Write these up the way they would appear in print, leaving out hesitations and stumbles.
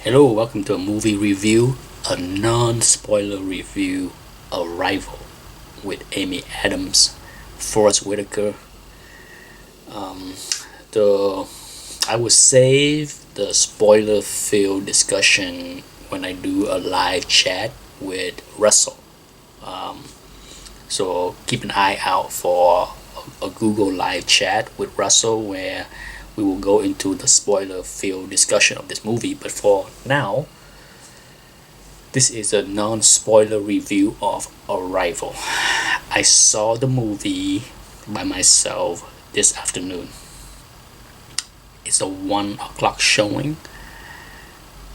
Hello, welcome to a movie review, a non-spoiler review, Arrival, with Amy Adams, Forrest Whitaker. Um, the I will save the spoiler-filled discussion when I do a live chat with Russell. Um, so keep an eye out for a Google live chat with Russell where we will go into the spoiler-filled discussion of this movie. But for now, this is a non-spoiler review of Arrival. I saw the movie by myself this afternoon. It's a 1 o'clock showing,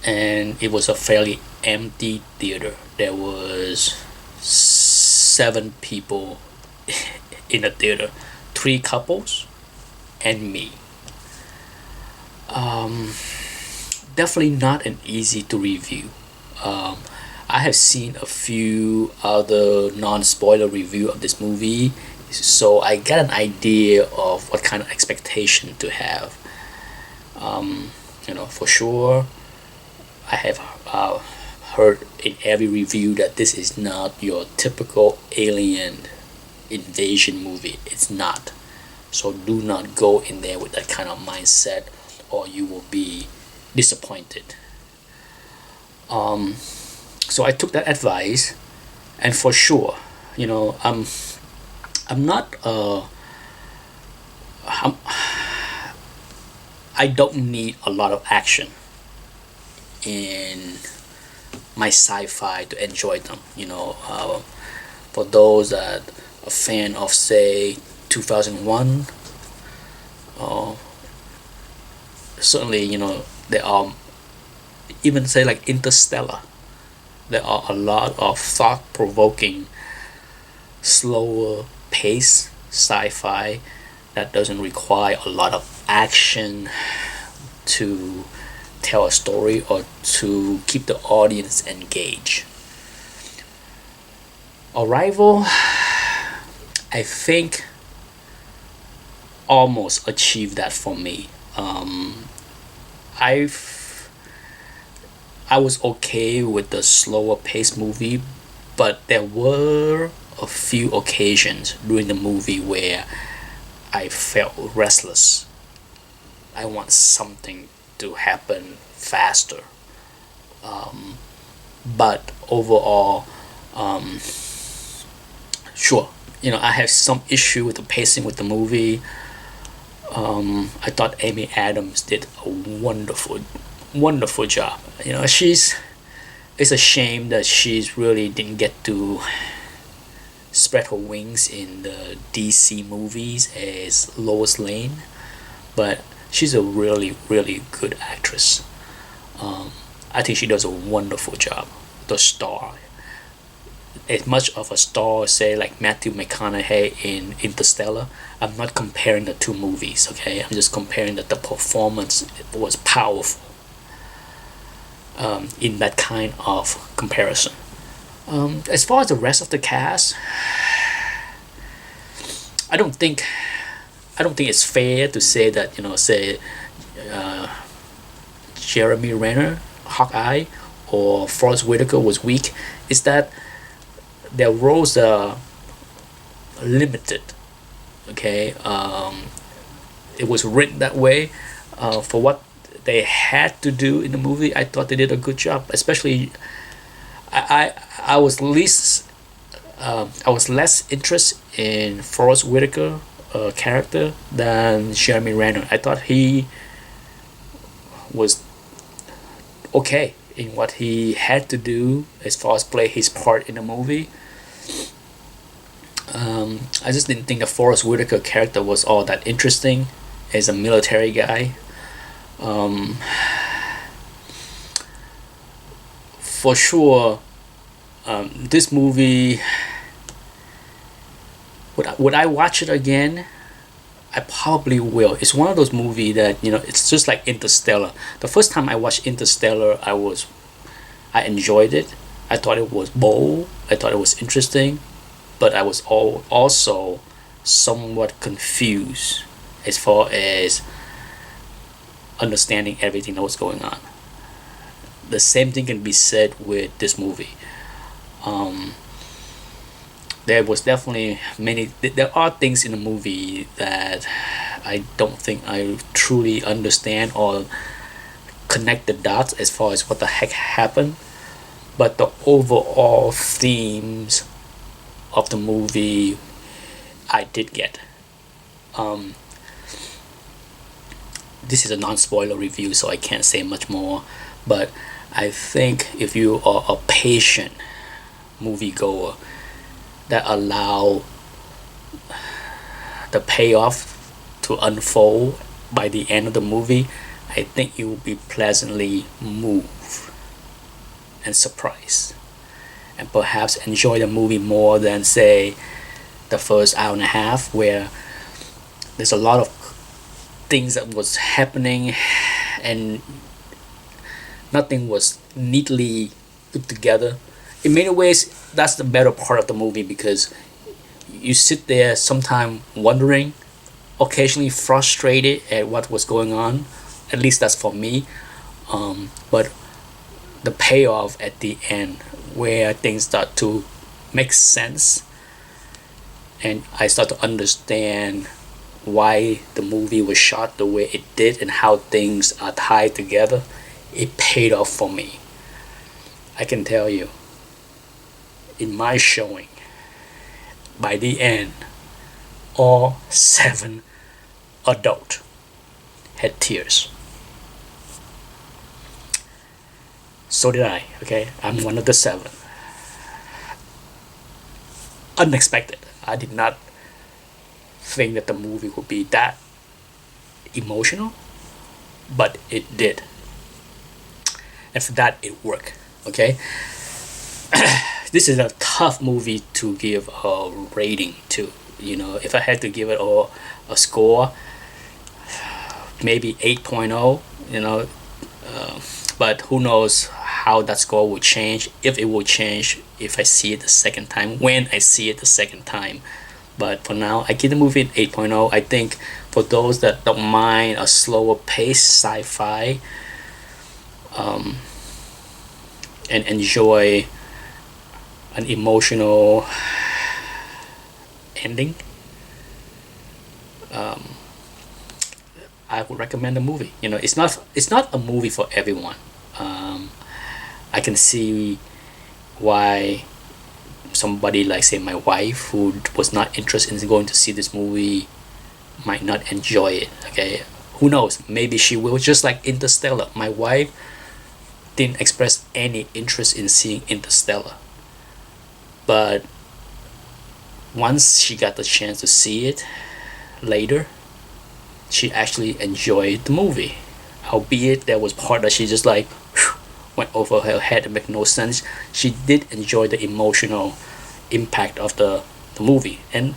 and it was a fairly empty theater. There was 7 people in the theater, 3 couples, and me. Definitely not an easy to review. Um, I have seen a few other non-spoiler review of this movie, so I got an idea of what kind of expectation to have. For sure, I have heard in every review that this is not your typical alien invasion movie. It's not. So do not go in there with that kind of mindset, or you will be disappointed. So I took that advice, and for sure, I'm not I'm, I don't need a lot of action in my sci-fi to enjoy them. For those that are fan of, say, 2001, uh, certainly, there are, even say, like Interstellar, there are a lot of thought-provoking, slower pace sci-fi that doesn't require a lot of action to tell a story or to keep the audience engaged. Arrival, I think, almost achieved that for me. I was okay with the slower paced movie, but there were a few occasions during the movie where I felt restless. I want something to happen faster. But overall, um, sure, I have some issue with the pacing with the movie. I thought Amy Adams did a wonderful job. It's a shame that she's really didn't get to spread her wings in the DC movies as Lois Lane, but she's a really good actress. I think she does a wonderful job. The star, as much of a star, say, like Matthew McConaughey in Interstellar. I'm not comparing the two movies, okay? I'm just comparing that the performance was powerful in that kind of comparison. As far as the rest of the cast, I don't think I don't think it's fair to say that, say, uh, Jeremy Renner, Hawkeye, or Forrest Whitaker was weak. Is that their roles are limited. Okay, it was written that way for what they had to do in the movie. I thought they did a good job. Especially, I was least I was less interested in Forrest Whitaker character than Jeremy Renner. I thought he was okay in what he had to do as far as play his part in the movie. I just didn't think the Forrest Whitaker character was all that interesting as a military guy. Um, for sure, this movie, would I watch it again? I probably will. It's one of those movies that, it's just like Interstellar. The first time I watched Interstellar, I enjoyed it. I thought it was bold. I thought it was interesting, but I was also somewhat confused as far as understanding everything that was going on. the same thing can be said with this movie. um, there was definitely there are things in the movie that I don't think I truly understand or connect the dots as far as what the heck happened, but the overall themes of the movie I did get. um, this is a non-spoiler review, so I can't say much more, but I think if you are a patient moviegoer that allow the payoff to unfold by the end of the movie, I think you will be pleasantly moved and surprised, and perhaps enjoy the movie more than, say, the first hour and a half, where there's a lot of things that was happening and nothing was neatly put together. In many ways, that's the better part of the movie, because you sit there sometime wondering, occasionally frustrated at what was going on. At least that's for me. But the payoff at the end, where things start to make sense, and I start to understand why the movie was shot the way it did and how things are tied together, it paid off for me. I can tell you, in my showing, by the end, all 7 adults had tears. So did I, okay? I'm one of the 7. Unexpected. I did not think that the movie would be that emotional, but it did. And for that, it worked, okay? This is a tough movie to give a rating to. You know, if I had to give it a score, maybe 8.0, you know, but who knows how that score will change, if it will change if I see it the second time, when I see it the second time. But for now, I give the movie an 8.0. I think for those that don't mind a slower pace sci-fi, and enjoy an emotional ending, I would recommend the movie. You know, it's not a movie for everyone. I can see why somebody like, say, my wife, who was not interested in going to see this movie, might not enjoy it. Okay, who knows? Maybe she will. Just like Interstellar, my wife didn't express any interest in seeing Interstellar, but once she got the chance to see it later, she actually enjoyed the movie. Albeit there was part that she just like went over her head and make no sense, she did enjoy the emotional impact of the movie. And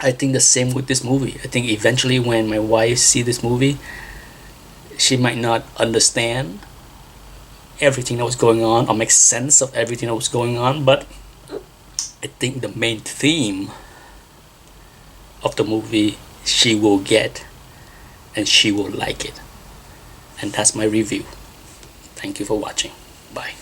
I think the same with this movie. I think eventually when my wife see this movie, she might not understand everything that was going on or make sense of everything that was going on, but I think the main theme of the movie she will get, and she will like it. And that's my review. Thank you for watching. Bye.